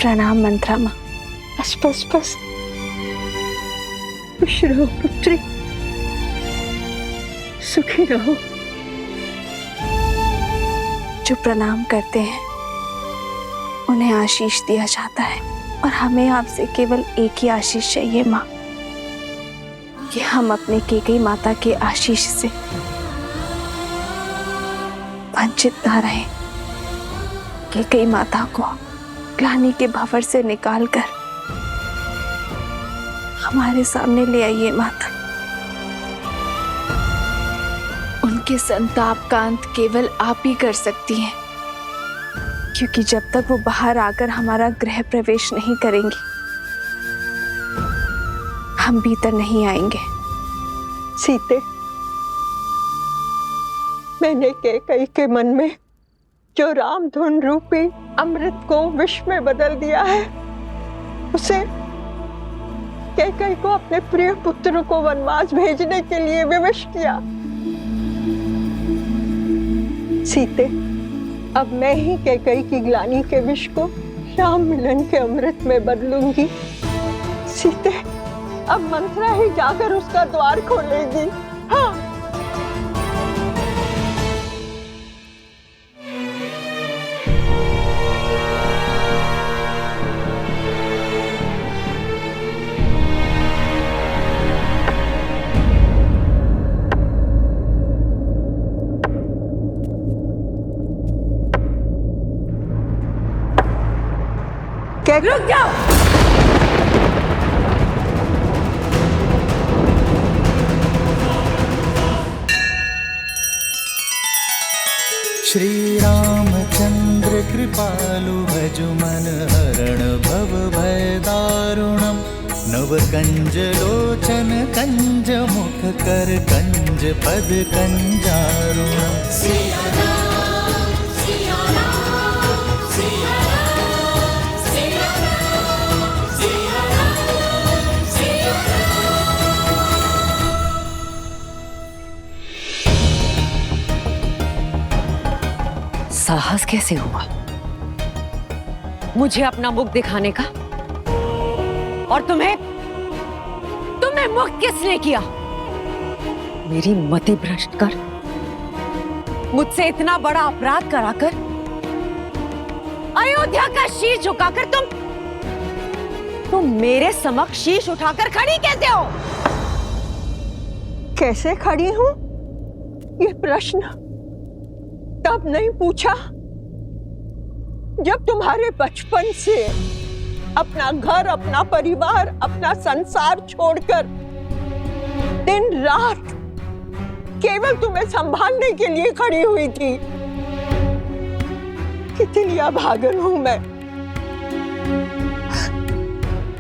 प्रणाम मंत्रा माँ। बस बस बस, खुश रहो पुत्री, सुखी रहो। जो प्रणाम करते हैं उन्हें आशीष दिया जाता है, और हमें आपसे केवल एक ही आशीष चाहिए माँ, कि हम अपने कैकेयी माता के आशीष से वंचित ना रहें। कैकेयी माता को ग्लानि के भंवर से निकालकर हमारे सामने ले आइए माता। उनके संताप का अंत केवल आप ही कर सकती हैं, क्योंकि जब तक वो बाहर आकर हमारा गृह प्रवेश नहीं करेंगी, हम भीतर नहीं आएंगे। सीते, मैंने कैकेयी के मन में जो रामधुन रूपी अमृत को विष में बदल दिया है, उसे कैकेयी को अपने प्रिय पुत्र को वनवास भेजने के लिए विवश किया। सीते, अब मैं ही कैकेयी की ग्लानि के विष को राम मिलन के अमृत में बदलूंगी। सीते, अब मंत्रा ही जाकर उसका द्वार खोलेगी। हाँ, रुक जाओ। श्री रामचंद्र कृपालु भजु मन हरण भव भय दारुणम। नव कंज लोचन कंज मुख कर कंज पद कंजारुणम। साहस कैसे हुआ मुझे अपना मुख दिखाने का? और तुम्हें मुक्त किसने किया? मेरी मति भ्रष्ट कर मुझसे इतना बड़ा अपराध कराकर अयोध्या का शीश झुकाकर तुम मेरे समक्ष शीश उठाकर खड़ी कैसे हो? कैसे खड़ी हूं? ये प्रश्न तब नहीं पूछा जब तुम्हारे बचपन से अपना घर, अपना परिवार, अपना संसार छोड़कर दिन रात केवल तुम्हें संभालने के लिए खड़ी हुई थी। कितनी अभागन हूं मैं,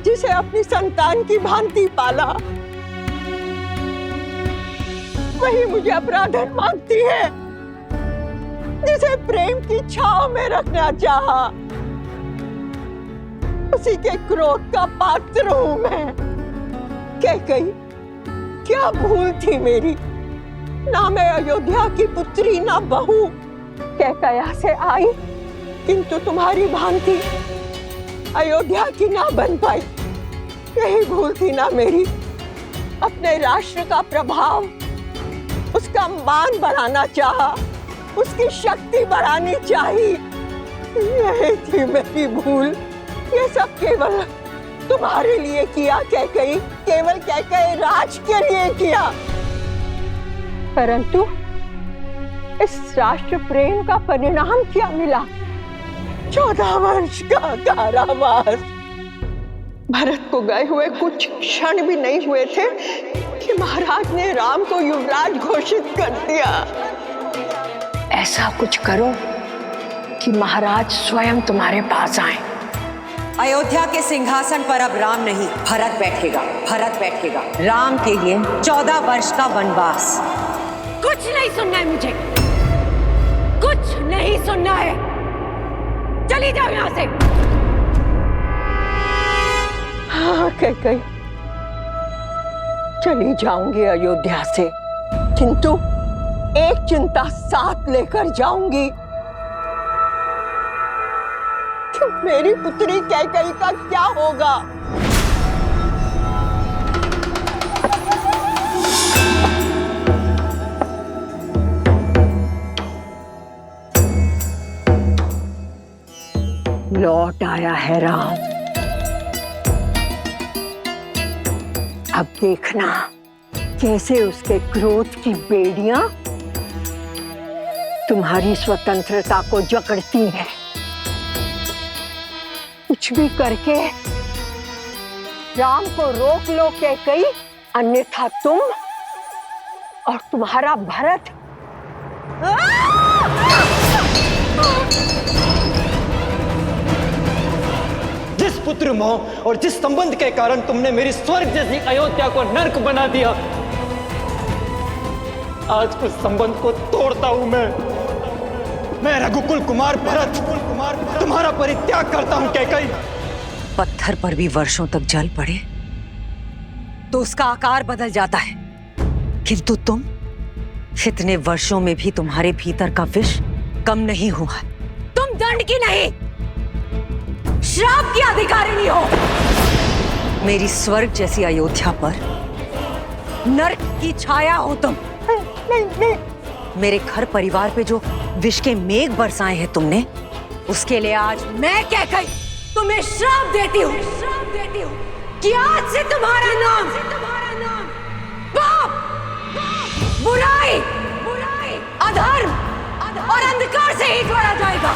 जिसे अपनी संतान की भांति पाला, वही मुझे अपराधन मानती है, जिसे प्रेम की छांव में रखना चाहा, उसी के क्रोध का पात्र हूं मैं। कैकेयी, क्या भूल थी मेरी? ना मैं अयोध्या की पुत्री, ना बहू। कैकेयी से आई, किंतु तुम्हारी भांति अयोध्या की ना बन पाई। यही भूल थी ना मेरी। अपने राष्ट्र का प्रभाव, उसका मान बढ़ाना चाहा, उसकी शक्ति बढ़ानी चाहिए। यही थी मेरी भूल। ये सब केवल तुम्हारे लिए किया कैकेयी, केवल कैकेयी राज के लिए किया। परंतु इस राष्ट्र प्रेम का परिणाम क्या मिला? 14 वर्ष का कारावास। भरत को गए हुए कुछ क्षण भी नहीं हुए थे कि महाराज ने राम को युवराज घोषित कर दिया। ऐसा कुछ करो कि महाराज स्वयं तुम्हारे पास आए। अयोध्या के सिंहासन पर अब राम नहीं, भरत बैठेगा। भरत बैठेगा। राम के लिए 14 वर्ष का वनवास। कुछ नहीं सुनना है मुझे, कुछ नहीं सुनना है। चली जाओ यहाँ से। हाँ कैकेयी, चली जाऊंगी अयोध्या से, किंतु एक चिंता साथ लेकर जाऊंगी। कि मेरी पुत्री कैकेयी का क्या होगा। लौट आया है राम। अब देखना कैसे उसके क्रोध की बेड़ियां तुम्हारी स्वतंत्रता को जकड़ती हैं। कुछ भी करके राम को रोक लो कैकेयी, अन्यथा तुम और तुम्हारा भरत जिस पुत्र मोह और जिस संबंध के कारण तुमने मेरी स्वर्ग जैसी अयोध्या को नर्क बना दिया, आज उस संबंध को तोड़ता हूं मैं रघुकुल कुमार भरत तुम्हारा परित्याग करता हूं कैकेयी। पत्थर पर भी वर्षों तक जल पड़े तो उसका आकार बदल जाता है, किंतु तुम इतने वर्षों में भी तुम्हारे भीतर का विष कम नहीं हुआ। तुम दंड की नहीं, श्राप की अधिकारिणी हो। मेरी स्वर्ग जैसी अयोध्या पर नरक की छाया हो तुम। नहीं। मेरे घर परिवार पे जो विष के मेघ बरसाए हैं तुमने, उसके लिए आज मैं कैकेयी तुम्हें श्राप देती हूँ कि आज से तुम्हारा नाम पाप, बुराई, अधर्म और अंधकार से ही जोड़ा जाएगा।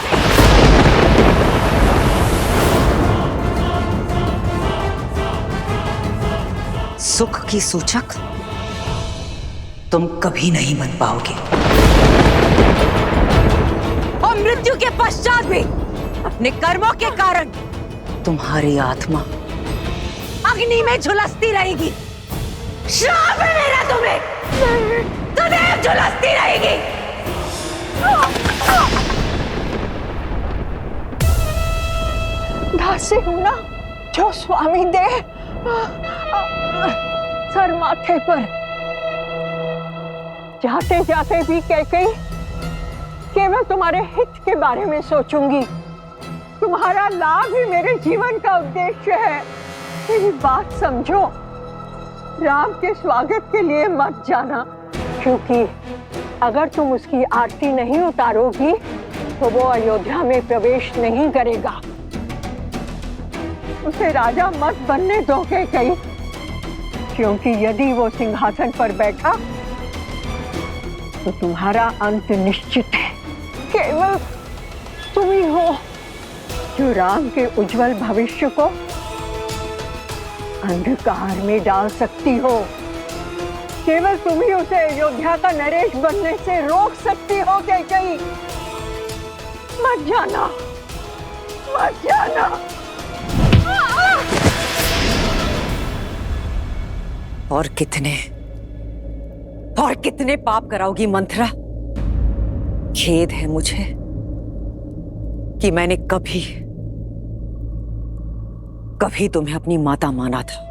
सुख की सूचक तुम कभी नहीं बन पाओगे और मृत्यु के पश्चात भी अपने कर्मों के कारण तुम्हारी आत्मा अग्नि में झुलसती रहेगी। श्राप है मेरा तुम्हें, सदैव झुलसती रहेगी। दासी हूं ना, जो स्वामी दे सर माथे पर। जाते जाते भी कैकेयी केवल तुम्हारे हित के बारे में सोचूंगी। तुम्हारा लाभ ही मेरे जीवन का उद्देश्य है। मेरी बात समझो, राम के स्वागत के लिए मत जाना, क्योंकि अगर तुम उसकी आरती नहीं उतारोगी तो वो अयोध्या में प्रवेश नहीं करेगा। उसे राजा मत बनने दो कैकेयी, क्योंकि यदि वो सिंहासन पर बैठा तो तुम्हारा अंत निश्चित है। केवल तुम ही हो जो राम के उज्जवल भविष्य को अंधकार में डाल सकती हो। केवल तुम ही उसे अयोध्या का नरेश बनने से रोक सकती हो कैकेयी। मत जाना, मत जाना। और कितने पाप कराओगी मंथरा? खेद है मुझे कि मैंने कभी तुम्हें अपनी माता माना था।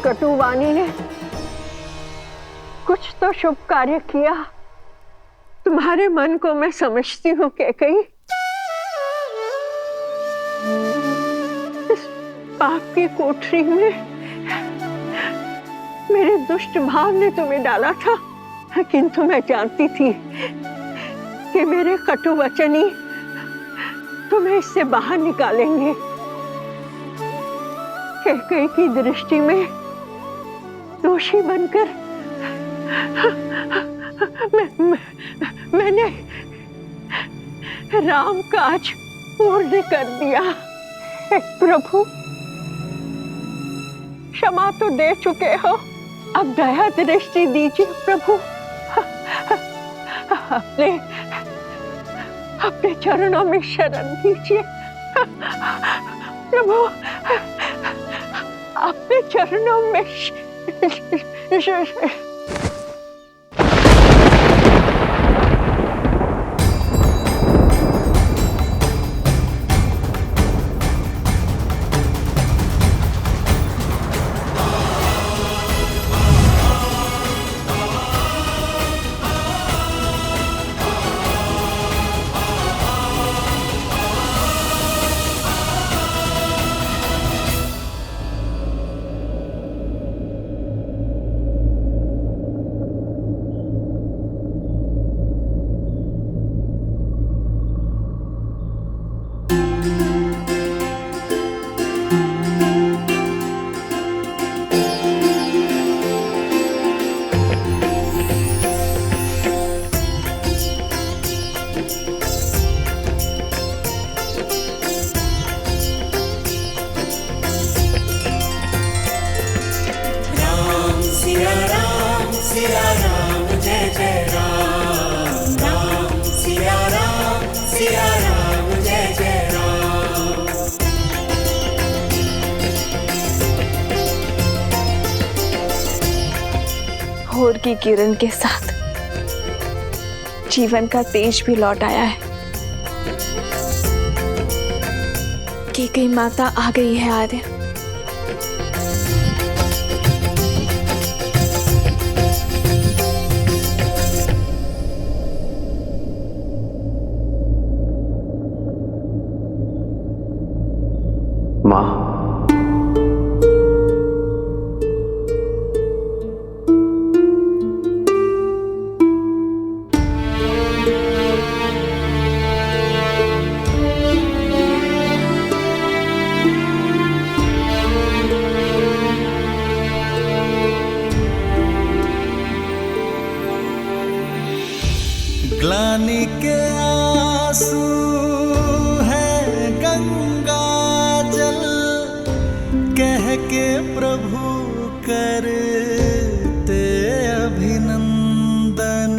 कटुवाणी ने कुछ तो शुभ कार्य किया। तुम्हारे मन को मैं समझती हूँ कैकेयी। इस पाप की कोठरी में मेरे दुष्ट भाव ने तुम्हें डाला था, किंतु मैं जानती थी कि मेरे कटु वचन ही तुम्हें इससे बाहर निकालेंगे। कैकेयी की दृष्टि में दोषी बनकर मैंने राम काज पूर्ण कर दिया। हे प्रभु, क्षमा तो दे चुके हो, अब दया दृष्टि दीजिए प्रभु। अपने चरणों में शरण दीजिए। प्रभु, अपने चरणों में भोर की किरण के साथ जीवन का तेज भी लौट आया है। कैकेयी माता आ गई है आर्य। माँ, ग्लानि के आंसू है गंगा जल, कह के प्रभु करते अभिनंदन।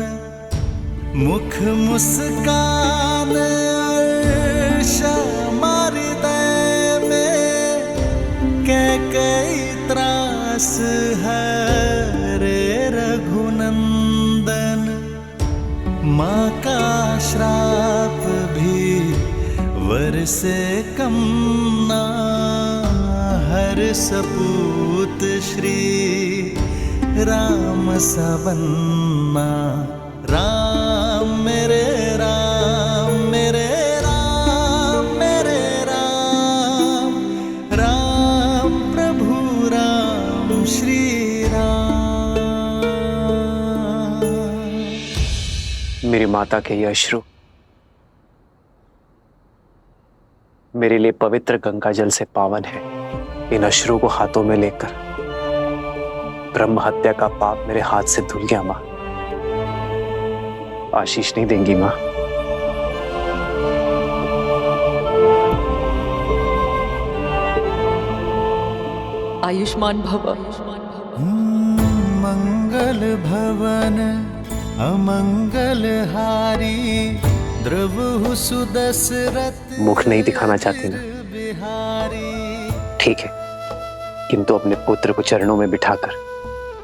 मुख मुस्कान हृदय में, कैकेयी त्रास हरे रघुनंदन। माँ का श्राप भी वर से कम ना, हर सपूत श्री राम सबन्ना। राम मेरे राम, मेरे राम, मेरे राम, राम प्रभु राम श्री राम। मेरी माता के ये अश्रु मेरे लिए पवित्र गंगा जल से पावन है। इन अश्रु को हाथों में लेकर ब्रह्म हत्या का पाप मेरे हाथ से धुल गया। माँ, आशीष नहीं देंगी माँ? आयुष्मान भव। मंगल भवन अमंगल हारी, द्रवहु सुदशरथ। मुख नहीं दिखाना चाहती ना? ठीक है, किंतु अपने पुत्र को चरणों में बिठाकर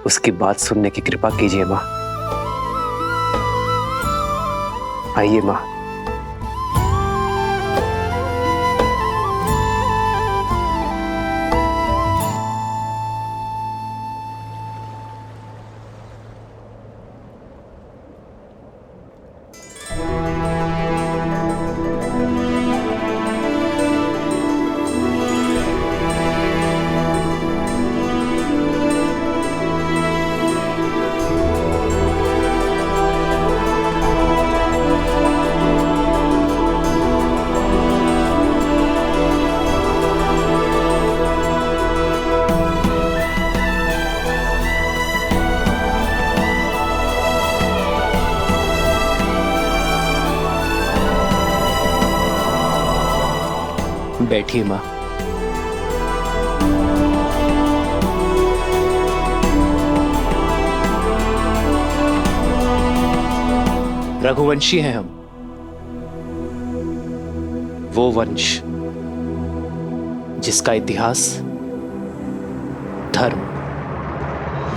उसकी बात सुनने की कृपा कीजिए माँ। आइए माँ। बैठिए माँ। रघुवंशी हैं हम, वो वंश जिसका इतिहास धर्म,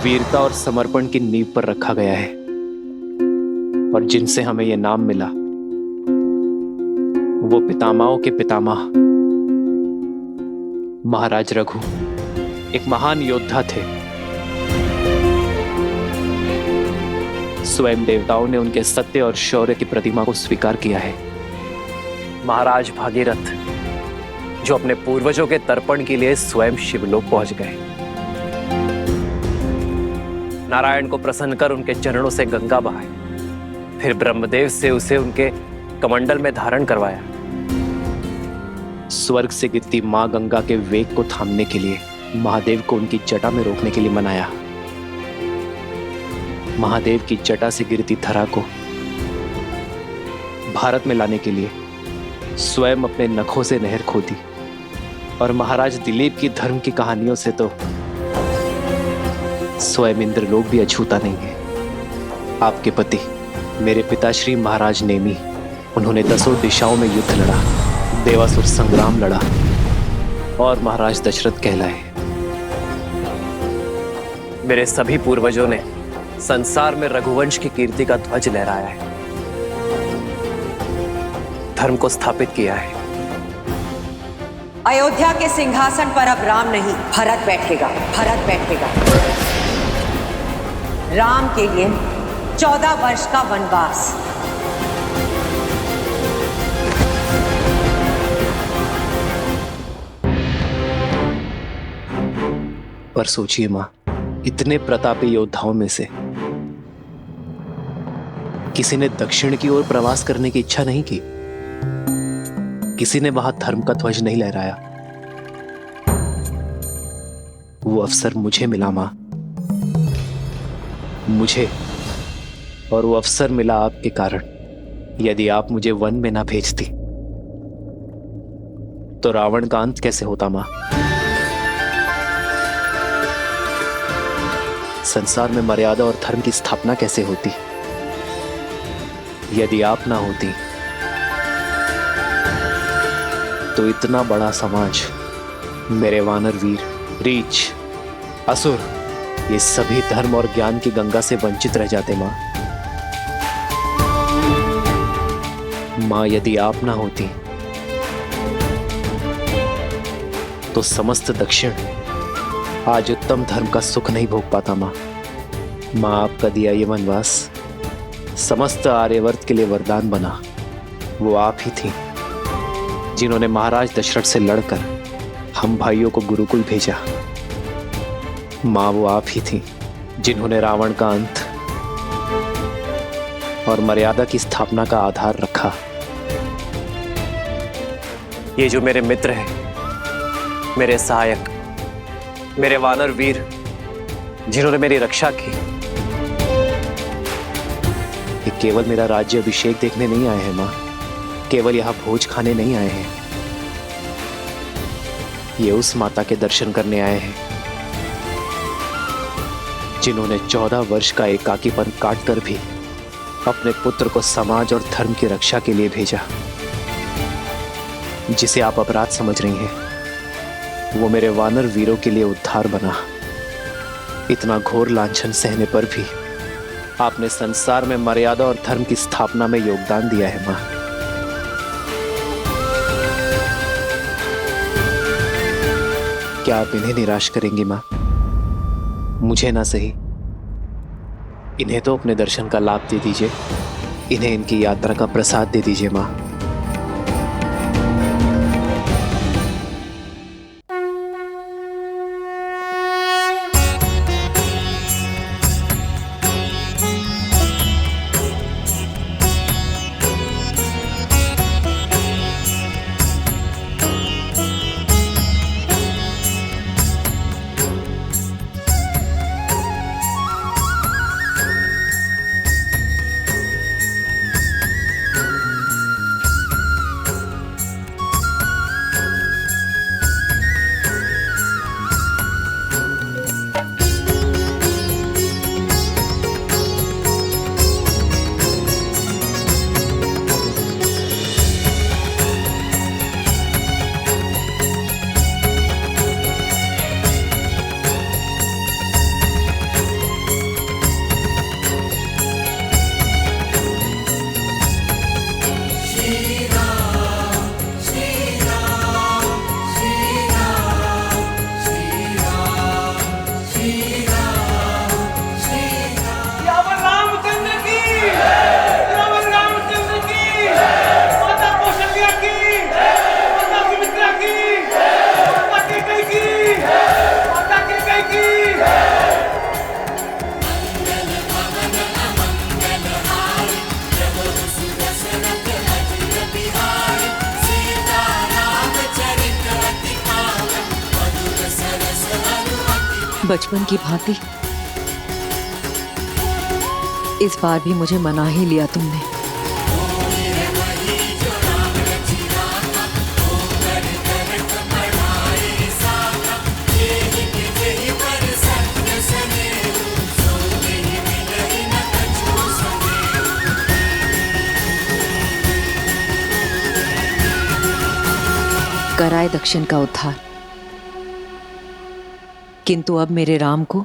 वीरता और समर्पण की नींव पर रखा गया है, और जिनसे हमें यह नाम मिला वो पितामहों के पितामह महाराज रघु एक महान योद्धा थे। स्वयं देवताओं ने उनके सत्य और शौर्य की प्रतिमा को स्वीकार किया है। महाराज भागीरथ जो अपने पूर्वजों के तर्पण के लिए स्वयं शिवलोक पहुंच गए, नारायण को प्रसन्न कर उनके चरणों से गंगा बहाई, फिर ब्रह्मदेव से उसे उनके कमंडल में धारण करवाया। स्वर्ग से गिरती मां गंगा के वेग को थामने के लिए महादेव को उनकी जटा में रोकने के लिए मनाया। महादेव की जटा से गिरती धरा को भारत में लाने के लिए स्वयं अपने नखों से नहर खोदी, और महाराज दिलीप की धर्म की कहानियों से तो स्वयं इंद्रलोक भी अछूता नहीं है। आपके पति मेरे पिताश्री महाराज नेमी, उन्होंने 10 दिशाओं में युद्ध लड़ा, देवासुर संग्राम लड़ा और महाराज दशरथ कहलाए। मेरे सभी पूर्वजों ने संसार में रघुवंश की कीर्ति का ध्वज लहराया है, धर्म को स्थापित किया है। अयोध्या के सिंहासन पर अब राम नहीं, भरत बैठेगा। भरत बैठेगा। राम के लिए 14 वर्ष का वनवास। पर सोचिए मां, इतने प्रतापी योद्धाओं में से किसी ने दक्षिण की ओर प्रवास करने की इच्छा नहीं की, किसी ने वहां धर्म का ध्वज नहीं लहराया। वो अवसर मुझे मिला मां, मुझे, और वो अवसर मिला आपके कारण। यदि आप मुझे वन में ना भेजती तो रावण का अंत कैसे होता मां? संसार में मर्यादा और धर्म की स्थापना कैसे होती यदि आप ना होती? तो इतना बड़ा समाज, मेरे वानर वीर, रीछ, असुर, ये सभी धर्म और ज्ञान की गंगा से वंचित रह जाते मां। मां, यदि आप ना होती तो समस्त दक्षिण आज उत्तम धर्म का सुख नहीं भोग पाता मां। मां, आपका दिया ये वनवास समस्त आर्यवर्त के लिए वरदान बना। वो आप ही थी जिन्होंने महाराज दशरथ से लड़कर हम भाइयों को गुरुकुल भेजा। मां, वो आप ही थी जिन्होंने रावण का अंत और मर्यादा की स्थापना का आधार रखा। ये जो मेरे मित्र हैं, मेरे सहायक, मेरे वानर वीर, जिन्होंने मेरी रक्षा की, ये केवल मेरा राज्य अभिषेक देखने नहीं आए हैं मां, केवल यहां भोज खाने नहीं आए हैं। ये उस माता के दर्शन करने आए हैं जिन्होंने 14 वर्ष का एकाकीपन काटकर भी अपने पुत्र को समाज और धर्म की रक्षा के लिए भेजा। जिसे आप अपराध समझ रही हैं, वो मेरे वानर वीरों के लिए उद्धार बना। इतना घोर लांछन सहने पर भी आपने संसार में मर्यादा और धर्म की स्थापना में योगदान दिया है मां। क्या आप इन्हें निराश करेंगी मां? मुझे ना सही, इन्हें तो अपने दर्शन का लाभ दे दीजिए, इन्हें इनकी यात्रा का प्रसाद दे दीजिए मां। बचपन की भांति इस बार भी मुझे मना ही लिया तुमने। कराए दक्षिण का उद्धार, किंतु अब मेरे राम को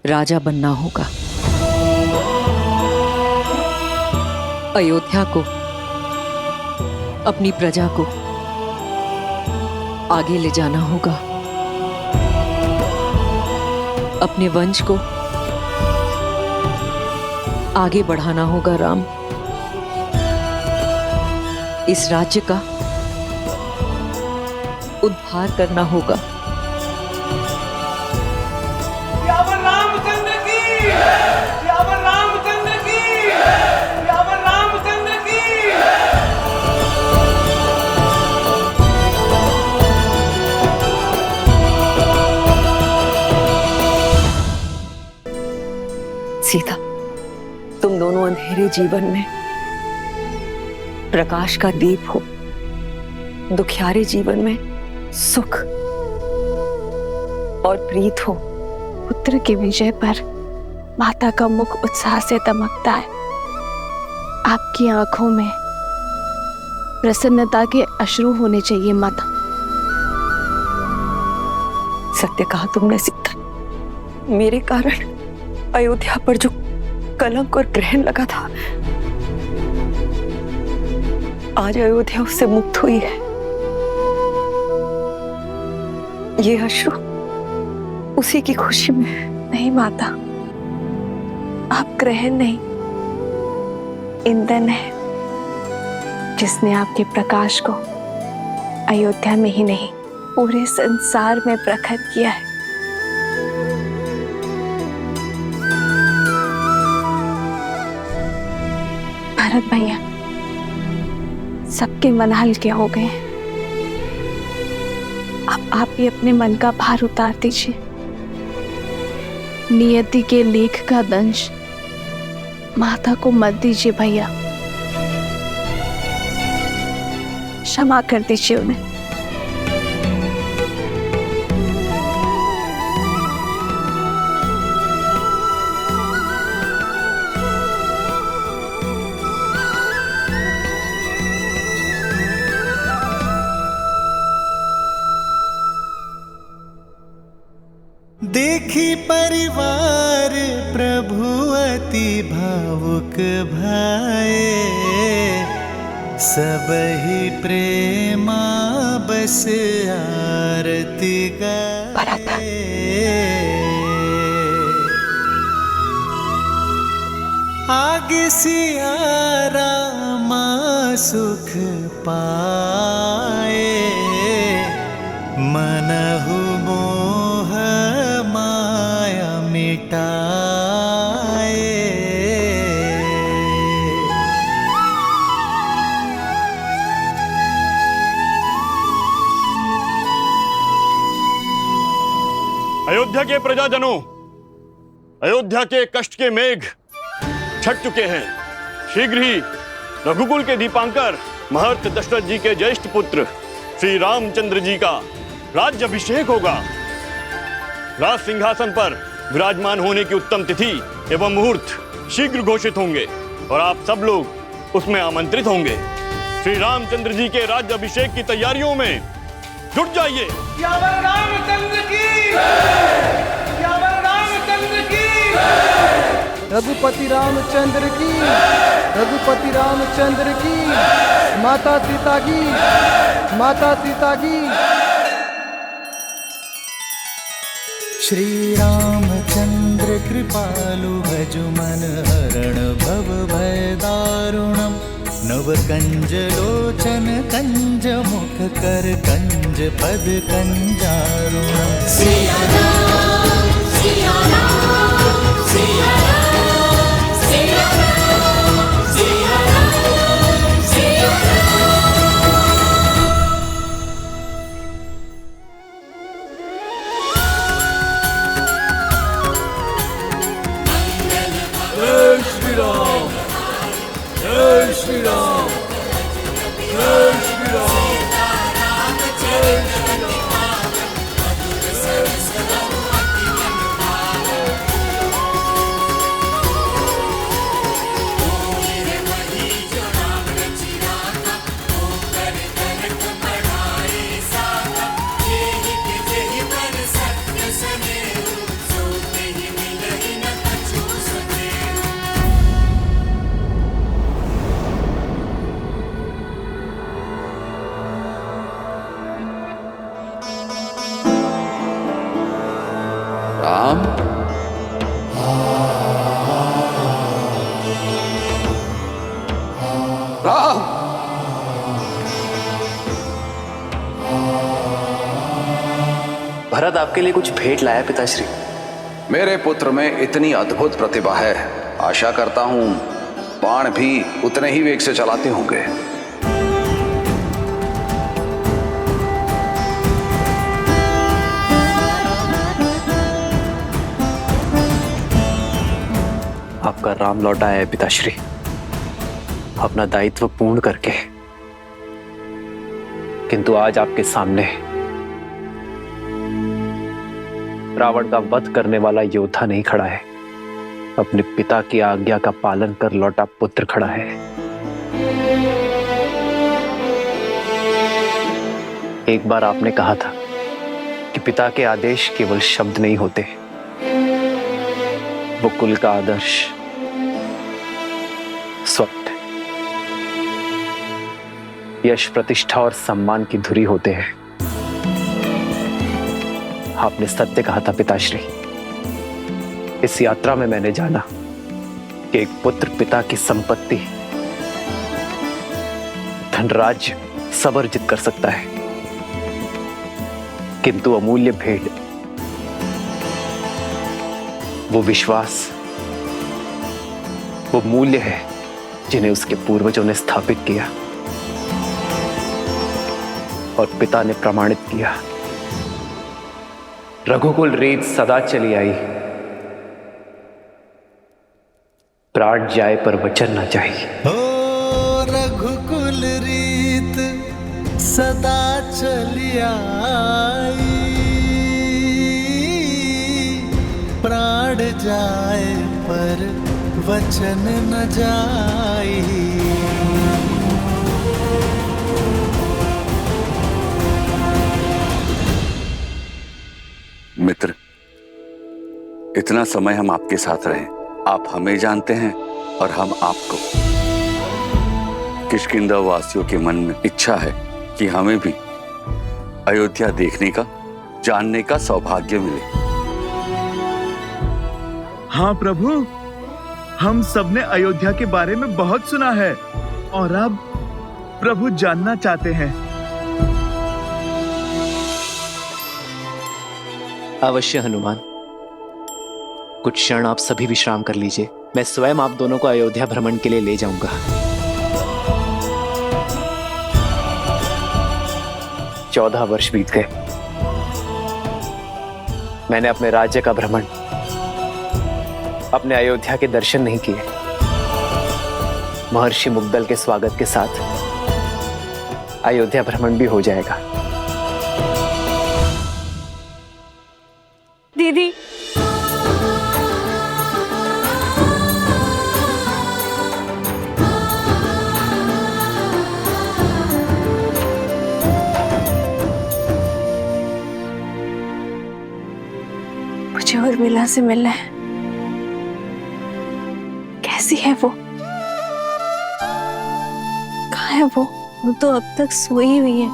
राजा बनना होगा। अयोध्या को, अपनी प्रजा को आगे ले जाना होगा। अपने वंश को आगे बढ़ाना होगा राम। इस राज्य का उद्धार करना होगा। सियावर रामचंद्र की, सियावर रामचंद्र की, सियावर रामचंद्र की। सीता, तुम दोनों अंधेरे जीवन में प्रकाश का दीप हो, दुखियारे जीवन में सुख और प्रीत हो। पुत्र की विजय पर माता का मुख उत्साह से दमकता है। आपकी आंखों में प्रसन्नता के अश्रु होने चाहिए माता। सत्य कहा तुमने सीता। मेरे कारण अयोध्या पर जो कलंक और ग्रहण लगा था, आज अयोध्या उससे मुक्त हुई है। ये अश्रु उसी की खुशी में। नहीं माता, आप ग्रहण नहीं, ईंधन है जिसने आपके प्रकाश को अयोध्या में ही नहीं पूरे संसार में प्रकट किया है। भरत भैया, सबके मन हल्के हो गए हैं। अब आप भी अपने मन का भार उतार दीजिए। नियति के लेख का दंश माता को मत दीजिए भैया। क्षमा कर दीजिए उन्हें। देखी परिवार प्रभु अति भावुक भाए, सबहि प्रेमा बस आरती गाए। आगे सिया रामा सुख पाए, मनहु मोह माया मिटाए। अयोध्या के प्रजाजनों, अयोध्या के कष्ट के मेघ छट चुके हैं। शीघ्र ही रघुकुल के दीपांकर महर्षि दशरथ जी के ज्येष्ठ पुत्र श्री रामचंद्र जी का राज्याभिषेक होगा। राज सिंहासन पर विराजमान होने की उत्तम तिथि एवं मुहूर्त शीघ्र घोषित होंगे और आप सब लोग उसमें आमंत्रित होंगे। श्री रामचंद्र जी के राज्याभिषेक की तैयारियों में जुट जाइए। सियावर रामचंद्र की, सियावर रामचंद्र की। रघुपति रामचंद्र की, रघुपति रामचंद्र की। माता सीता की, माता सीता की। श्री रामचंद्र कृपालु भजु मन हरण भव भय दारुणम। नव कंज लोचन कंज मुख कर कंज पद कंजारुणम। सिया राम, सिया राम, सिया राम, सिया राम, सिया राम, सिया राम। राम। भरत आपके लिए कुछ भेंट लाया पिताश्री। मेरे पुत्र में इतनी अद्भुत प्रतिभा है, आशा करता हूं बाण भी उतने ही वेग से चलाते होंगे। आपका राम लौटा है पिताश्री, अपना दायित्व पूर्ण करके। किंतु आज आपके सामने रावण का वध करने वाला योद्धा नहीं खड़ा है, अपने पिता की आज्ञा का पालन कर लौटा पुत्र खड़ा है। एक बार आपने कहा था कि पिता के आदेश केवल शब्द नहीं होते, वो कुल का आदर्श स्वप्न, यश, प्रतिष्ठा और सम्मान की धुरी होते हैं। आपने सत्य कहा था पिताश्री। इस यात्रा में मैंने जाना कि एक पुत्र पिता की संपत्ति, धनराज्य सब अर्जित कर सकता है, किंतु अमूल्य भेंट, वो विश्वास, वो मूल्य है जिन्हें उसके पूर्वजों ने स्थापित किया और पिता ने प्रमाणित किया। रघुकुल रीत सदा चली आई, प्राण जाए पर वचन न चाहिए। ओ रघुकुल रीत सदा चली आई, प्राण जाए पर वचन न जाई। मित्र, इतना समय हम आपके साथ रहे, आप हमें जानते हैं और हम आपको। किष्किंधा वासियों के मन में इच्छा है कि हमें भी अयोध्या देखने का, जानने का सौभाग्य मिले। हाँ प्रभु, हम सबने अयोध्या के बारे में बहुत सुना है और अब प्रभु जानना चाहते हैं। अवश्य हनुमान, कुछ क्षण आप सभी विश्राम कर लीजिए, मैं स्वयं आप दोनों को अयोध्या भ्रमण के लिए ले जाऊंगा। 14 वर्ष बीत गए, मैंने अपने राज्य का भ्रमण, अपने अयोध्या के दर्शन नहीं किए। महर्षि मुग्दल के स्वागत के साथ अयोध्या भ्रमण भी हो जाएगा। दीदी, मुझे उर्मिला से मिलना है। कैसी है वो? कहाँ है वो? वो तो अब तक सोई हुई है,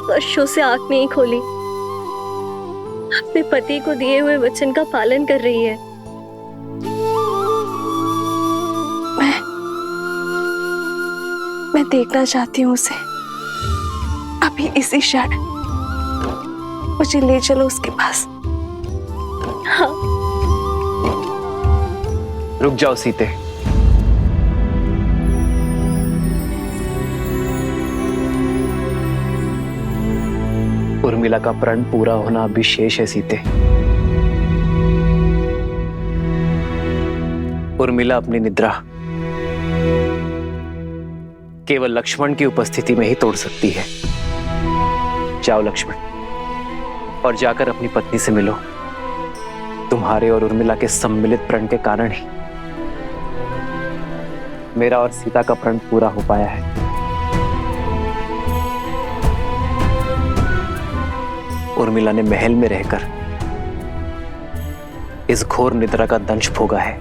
वर्षों से आंख नहीं खोली, अपने पति को दिए हुए वचन का पालन कर रही है। मैं देखना चाहती हूँ उसे, अभी इसी क्षण। मुझे ले चलो उसके पास। हाँ। रुक जाओ सीते, उर्मिला का प्रण पूरा होना अभी शेष है सीते। उर्मिला अपनी निद्रा केवल लक्ष्मण की उपस्थिति में ही तोड़ सकती है। जाओ लक्ष्मण, और जाकर अपनी पत्नी से मिलो। तुम्हारे और उर्मिला के सम्मिलित प्रण के कारण ही मेरा और सीता का प्रण पूरा हो पाया है। उर्मिला ने महल में रहकर इस घोर निद्रा का दंश भोगा है,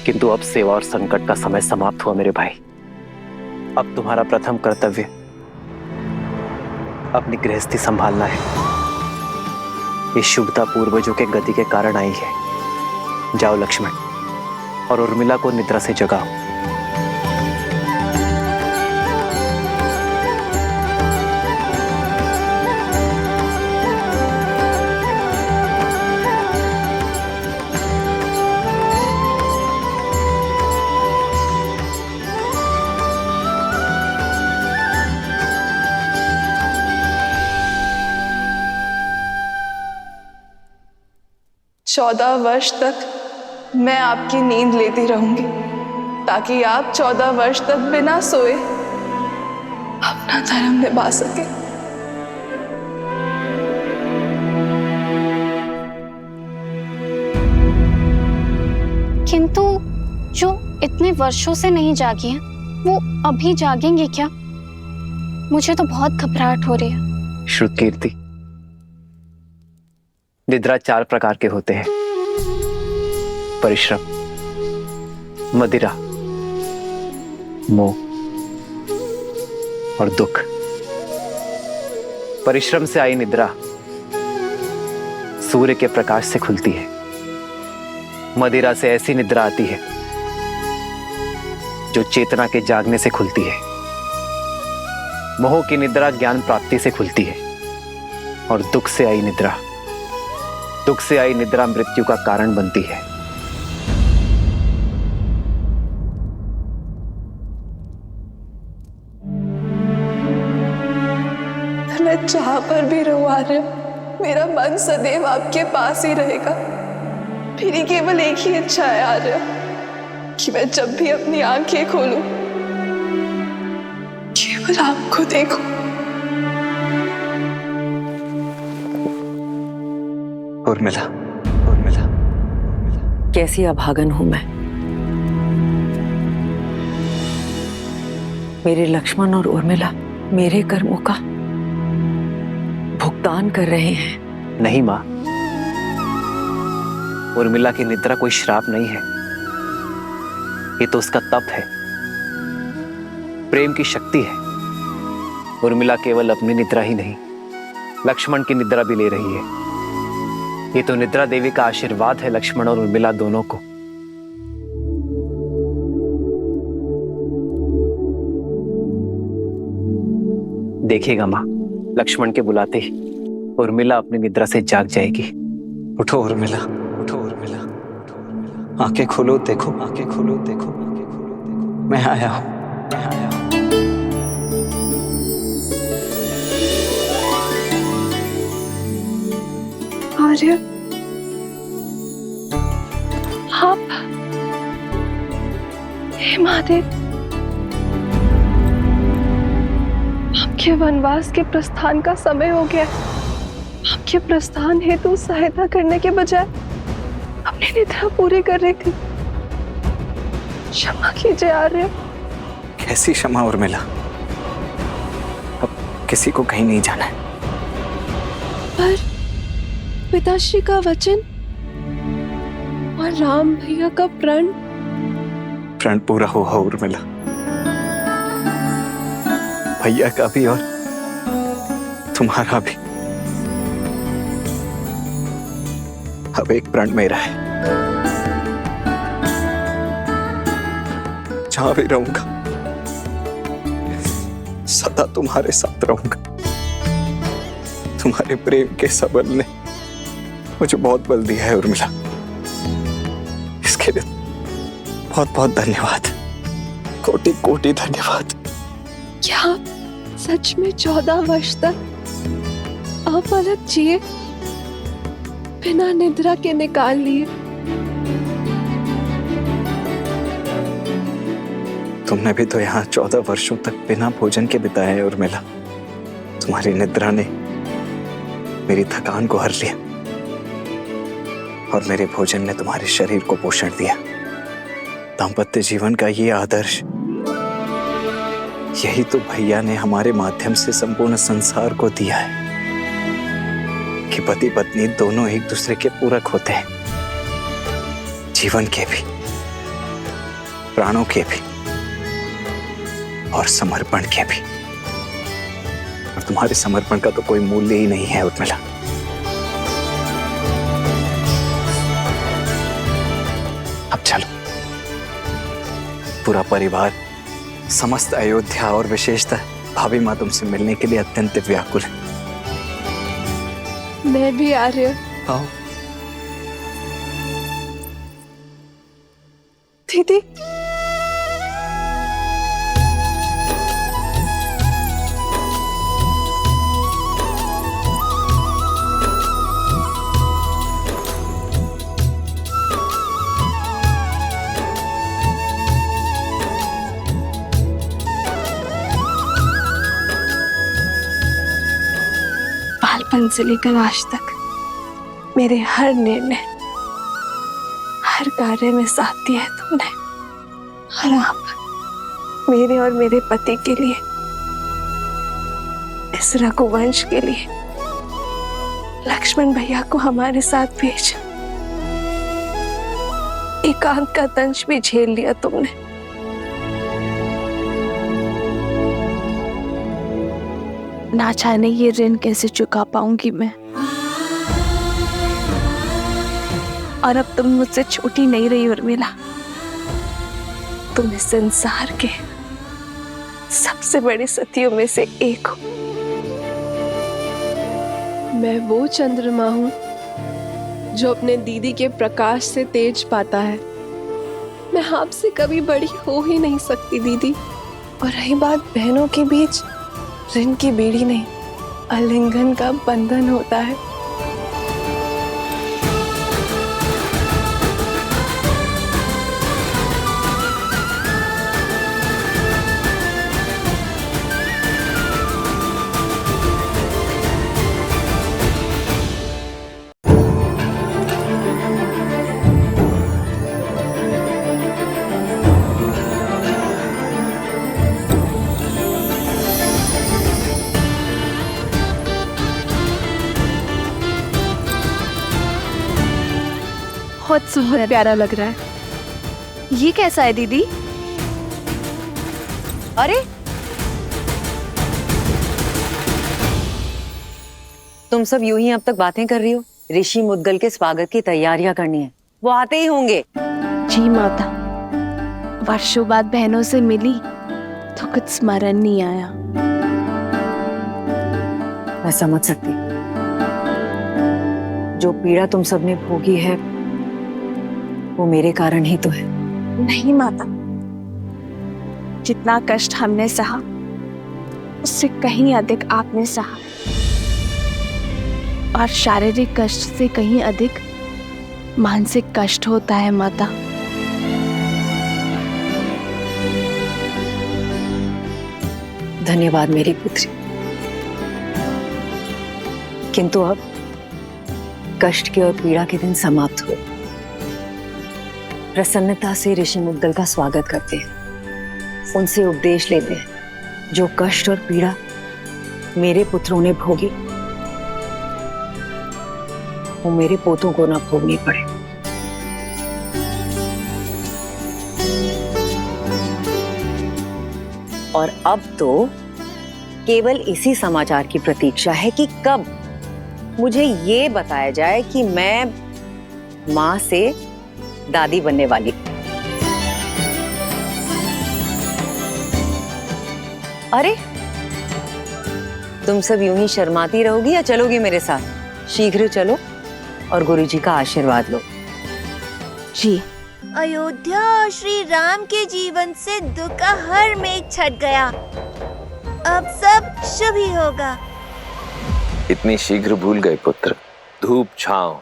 किंतु अब सेवा और संकट का समय समाप्त हुआ मेरे भाई। अब तुम्हारा प्रथम कर्तव्य अपनी गृहस्थी संभालना है। ये शुभता पूर्वजों के गति के कारण आई है। जाओ लक्ष्मण, और उर्मिला को निद्रा से जगाओ। 14 वर्ष तक मैं आपकी नींद लेती रहूंगी ताकि आप 14 वर्ष तक बिना सोए अपना धर्म निभा सके। किंतु जो इतने वर्षों से नहीं जागी हैं, वो अभी जागेंगे क्या? मुझे तो बहुत घबराहट हो रही है। श्रुतकीर्ति, निद्रा 4 प्रकार के होते हैं: परिश्रम, मदिरा, मोह और दुख। परिश्रम से आई निद्रा सूर्य के प्रकाश से खुलती है। मदिरा से ऐसी निद्रा आती है जो चेतना के जागने से खुलती है। मोह की निद्रा ज्ञान प्राप्ति से खुलती है। और दुख से आई निद्रा मृत्यु का कारण बनती है। मैं जहां पर भी रहूं आर्य, मेरा मन सदैव आपके पास ही रहेगा। मेरी केवल एक ही इच्छा है आर्य, कि मैं जब भी अपनी आंखें खोलूं केवल आपको देखूं। उर्मिला, कैसी अभागन हूं मैं। मेरे लक्ष्मण और उर्मिला मेरे कर्मों का भुगतान कर रहे हैं। नहीं मां, उर्मिला की निद्रा कोई श्राप नहीं है। ये तो उसका तप है, प्रेम की शक्ति है। उर्मिला केवल अपनी निद्रा ही नहीं, लक्ष्मण की निद्रा भी ले रही है। ये तो निद्रा देवी का आशीर्वाद है लक्ष्मण और उर्मिला दोनों को। देखिएगा मां, लक्ष्मण के बुलाते ही उर्मिला अपनी निद्रा से जाग जाएगी। उठो उर्मिला, आंखें खोलो, देखो, मैं आया हूं। आर्य, आप, हे महादेव, आपके वनवास के प्रस्थान का समय हो गया। आपके प्रस्थान हेतु सहायता करने के बजाय अपनी निद्रा पूरी कर रही थी। क्षमा कीजिए आर्य। कैसी क्षमा उर्मिला, अब किसी को कहीं नहीं जाना है। पर पिताश्री का वचन और राम भैया का प्रण पूरा हुआ उर्मिला। भैया का भी और तुम्हारा भी। अब एक प्रण मेरा है। जहां भी रहूंगा सदा तुम्हारे साथ रहूंगा। तुम्हारे प्रेम के सबल ने मुझे बहुत बल दिया है उर्मिला। इसके लिए बहुत बहुत धन्यवाद, कोटि कोटि धन्यवाद। क्या आप सच में 14 वर्ष तक अपलक जिए, बिना निद्रा के निकाल लिए? तुमने भी तो यहाँ 14 वर्षों तक बिना भोजन के बिताए हैं उर्मिला। तुम्हारी निद्रा ने मेरी थकान को हर लिया और मेरे भोजन ने तुम्हारे शरीर को पोषण दिया। दाम्पत्य जीवन का ये आदर्श, यही तो भैया ने हमारे माध्यम से संपूर्ण संसार को दिया है कि पति पत्नी दोनों एक दूसरे के पूरक होते हैं, जीवन के भी, प्राणों के भी और समर्पण के भी। और तुम्हारे समर्पण का तो कोई मूल्य ही नहीं है उर्मिला। अब चलो, पूरा परिवार, समस्त अयोध्या और विशेषतः भाभी माँ तुमसे मिलने के लिए अत्यंत व्याकुल है। मैं भी आ रही हूँ। आओ। दीदी, बचपन से लेकर आज तक मेरे हर निर्णय, हर कार्य में साथ दिया है तुमने। और आप मेरे और मेरे पति के लिए, इस रघुवंश के लिए लक्ष्मण भैया को हमारे साथ भेजा। एकांत का दंश भी झेल लिया तुमने। ना जाने ये ऋण कैसे चुका पाऊंगी मैं। और अब तुम मुझसे छोटी नहीं रही उर्मिला, तुम इस संसार के सबसे बड़े सतियों में से एक हो। मैं वो चंद्रमा हूँ जो अपने दीदी के प्रकाश से तेज पाता है। मैं आपसे कभी बड़ी हो ही नहीं सकती दीदी। और रही बात बहनों के बीच, ऋण की बेड़ी नहीं, आलिंगन का बंधन होता है। बहुत प्यारा लग रहा है। ये कैसा है दीदी? अरे तुम सब यूं ही अब तक बातें कर रही हो। ऋषि मुद्गल के स्वागत की तैयारियां करनी है, वो आते ही होंगे। जी माता, वर्षों बाद बहनों से मिली तो कुछ स्मरण नहीं आया। मैं समझ सकती, जो पीड़ा तुम सबने भोगी है वो मेरे कारण ही तो है। नहीं माता, जितना कष्ट हमने सहा उससे कहीं अधिक आपने सहा, और शारीरिक कष्ट से कहीं अधिक मानसिक कष्ट होता है माता। धन्यवाद मेरी पुत्री, किंतु अब कष्ट के और पीड़ा के दिन समाप्त हुए। प्रसन्नता से ऋषि मुद्गल का स्वागत करते हैं, उनसे उपदेश लेते हैं। जो कष्ट और पीड़ा मेरे पुत्रों ने भोगी, वो मेरे पोतों को ना भोगनी पड़े। और अब तो केवल इसी समाचार की प्रतीक्षा है कि कब मुझे ये बताया जाए कि मैं मां से दादी बनने वाली। अरे तुम सब यूं ही शर्माती रहोगी या चलोगी मेरे साथ? शीघ्र चलो और गुरुजी का आशीर्वाद लो। जी। अयोध्या और श्री राम के जीवन से दुख का हर मेघ छट गया। अब सब शुभ ही होगा। इतनी शीघ्र भूल गए पुत्र? धूप छांव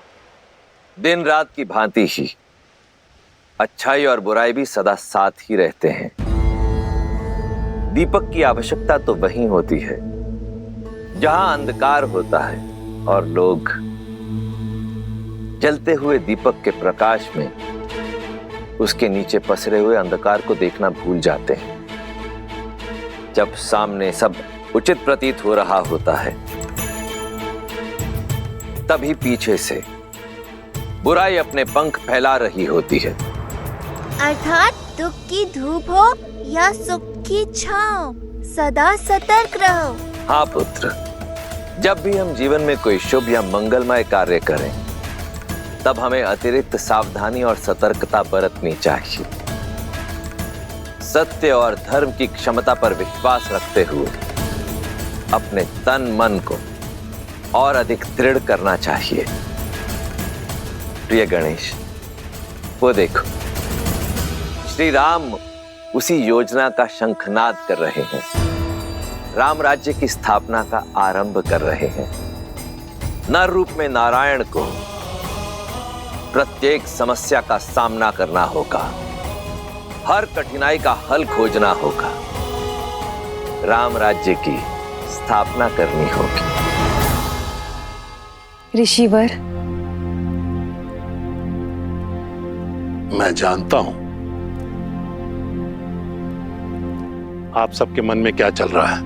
दिन रात की भांति ही अच्छाई और बुराई भी सदा साथ ही रहते हैं। दीपक की आवश्यकता तो वहीं होती है जहां अंधकार होता है और लोग जलते हुए दीपक के प्रकाश में उसके नीचे पसरे हुए अंधकार को देखना भूल जाते हैं। जब सामने सब उचित प्रतीत हो रहा होता है, तभी पीछे से बुराई अपने पंख फैला रही होती है। अर्थात दुख की धूप हो या सुख की छांव, सदा सतर्क रहो। हाँ पुत्र, जब भी हम जीवन में कोई शुभ या मंगलमय कार्य करें, तब हमें अतिरिक्त सावधानी और सतर्कता बरतनी चाहिए। सत्य और धर्म की क्षमता पर विश्वास रखते हुए अपने तन मन को और अधिक दृढ़ करना चाहिए। प्रिय गणेश, वो देखो, श्री राम उसी योजना का शंखनाद कर रहे हैं। राम राज्य की स्थापना का आरंभ कर रहे हैं। नर रूप में नारायण को प्रत्येक समस्या का सामना करना होगा, हर कठिनाई का हल खोजना होगा, राम राज्य की स्थापना करनी होगी। ऋषिवर, मैं जानता हूं आप सबके मन में क्या चल रहा है,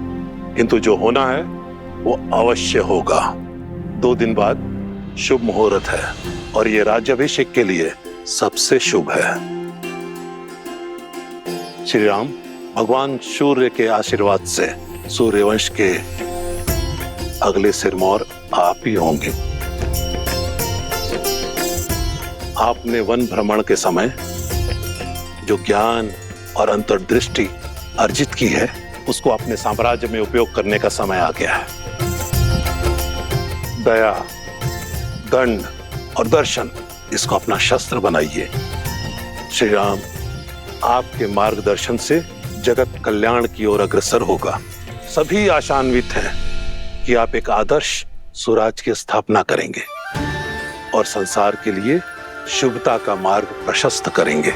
किंतु जो होना है वो अवश्य होगा। 2 दिन बाद शुभ मुहूर्त है और ये राज्याभिषेक के लिए सबसे शुभ है। श्री राम, भगवान सूर्य के आशीर्वाद से सूर्यवंश के अगले सिरमौर आप ही होंगे। आपने वन भ्रमण के समय जो ज्ञान और अंतर्दृष्टि अर्जित की है, उसको अपने साम्राज्य में उपयोग करने का समय आ गया है। दया, दंड और दर्शन, इसको अपना शस्त्र बनाइए। श्री राम, आपके मार्गदर्शन से जगत कल्याण की ओर अग्रसर होगा। सभी आशान्वित हैं कि आप एक आदर्श स्वराज की स्थापना करेंगे और संसार के लिए शुभता का मार्ग प्रशस्त करेंगे।